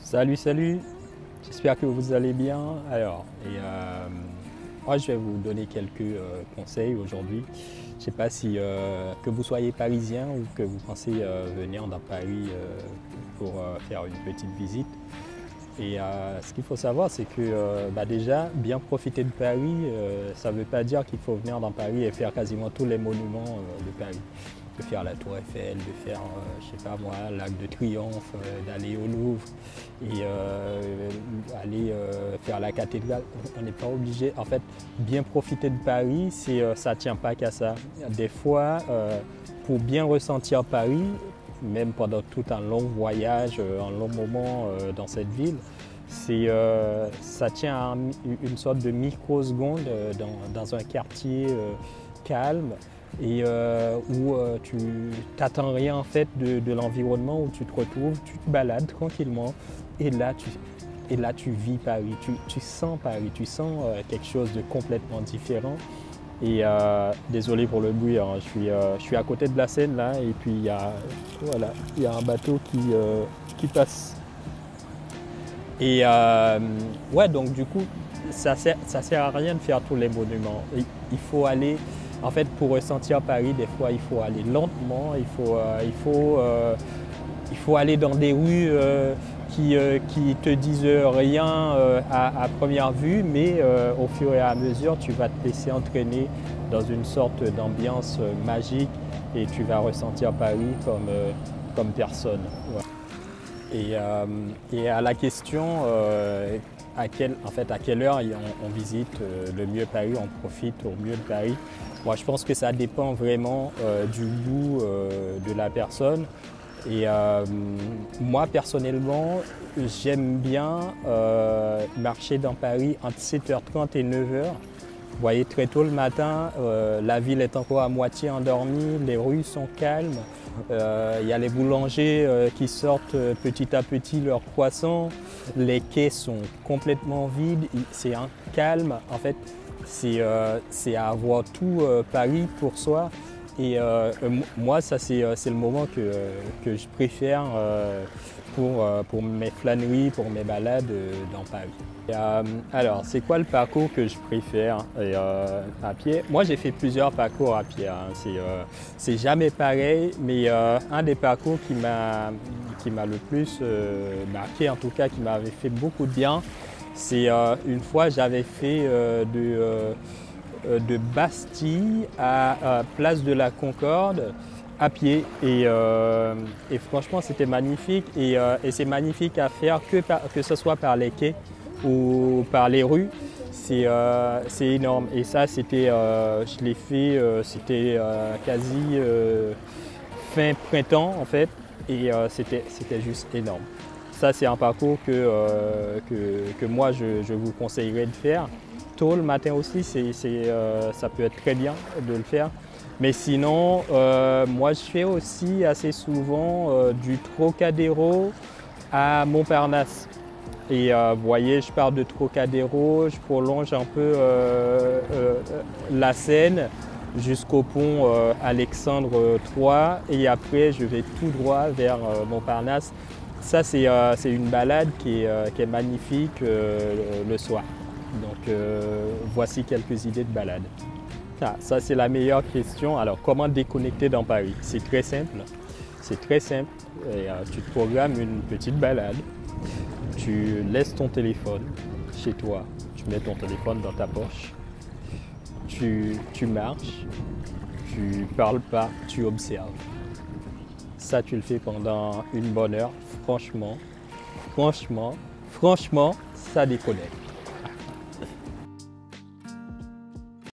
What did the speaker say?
Salut, salut, j'espère que vous allez bien. Moi je vais vous donner quelques conseils aujourd'hui. Je ne sais pas si que vous soyez parisien ou que vous pensez venir dans Paris pour faire une petite visite. Ce qu'il faut savoir, c'est que déjà, bien profiter de Paris, ça ne veut pas dire qu'il faut venir dans Paris et faire quasiment tous les monuments de Paris. De faire la Tour Eiffel, de faire, je sais pas moi, l'Arc de Triomphe, d'aller au Louvre et aller faire la cathédrale. On n'est pas obligé. En fait, bien profiter de Paris, ça ne tient pas qu'à ça. Des fois, pour bien ressentir Paris, même pendant tout un long voyage, un long moment dans cette ville, ça tient à une sorte de microseconde dans un quartier calme et où tu t'attends rien en fait de l'environnement où tu te retrouves, tu te balades tranquillement et là tu vis Paris, tu sens Paris, tu sens quelque chose de complètement différent. Désolé pour le bruit, hein, je suis à côté de la Seine là et puis il y a un bateau qui passe. Ouais, donc du coup, ça sert à rien de faire tous les monuments. Il faut aller, en fait, pour ressentir Paris, des fois, il faut aller lentement, il faut aller dans des rues qui te disent rien à première vue, mais au fur et à mesure, tu vas te laisser entraîner dans une sorte d'ambiance magique et tu vas ressentir Paris comme personne. Ouais. Et à la question à quelle heure on visite le mieux Paris, on profite au mieux de Paris, moi je pense que ça dépend vraiment du goût de la personne. Moi personnellement, j'aime bien marcher dans Paris entre 7h30 et 9h. Vous voyez, très tôt le matin, la ville est encore à moitié endormie, les rues sont calmes. Il y a les boulangers qui sortent petit à petit leurs croissants. Les quais sont complètement vides. C'est un calme. En fait, c'est à avoir tout Paris pour soi. Moi, ça c'est le moment que je préfère pour mes flâneries, pour mes balades dans Paris. Alors, c'est quoi le parcours que je préfère à pied? Moi, j'ai fait plusieurs parcours à pied. Hein. C'est jamais pareil, mais un des parcours qui m'a le plus marqué, en tout cas, qui m'avait fait beaucoup de bien, c'est une fois j'avais fait de Bastille à Place de la Concorde à pied et franchement c'était magnifique et c'est magnifique à faire que ce soit par les quais ou par les rues, c'est énorme et ça c'était je l'ai fait c'était quasi fin printemps en fait et c'était juste énorme. Ça c'est un parcours que moi je vous conseillerais de faire. Tôt le matin aussi, ça peut être très bien de le faire. Mais sinon, moi je fais aussi assez souvent du Trocadéro à Montparnasse. Et vous voyez, je pars de Trocadéro, je prolonge un peu la Seine jusqu'au pont Alexandre III et après je vais tout droit vers Montparnasse. Ça c'est une balade qui est magnifique le soir. Donc voici quelques idées de balade. Ça c'est la meilleure question. Alors comment déconnecter dans Paris? C'est très simple. C'est très simple. Et, tu te programmes une petite balade. Tu laisses ton téléphone chez toi. Tu mets ton téléphone dans ta poche. Tu marches. Tu parles pas. Tu observes. Ça tu le fais pendant une bonne heure. Franchement, ça déconnecte.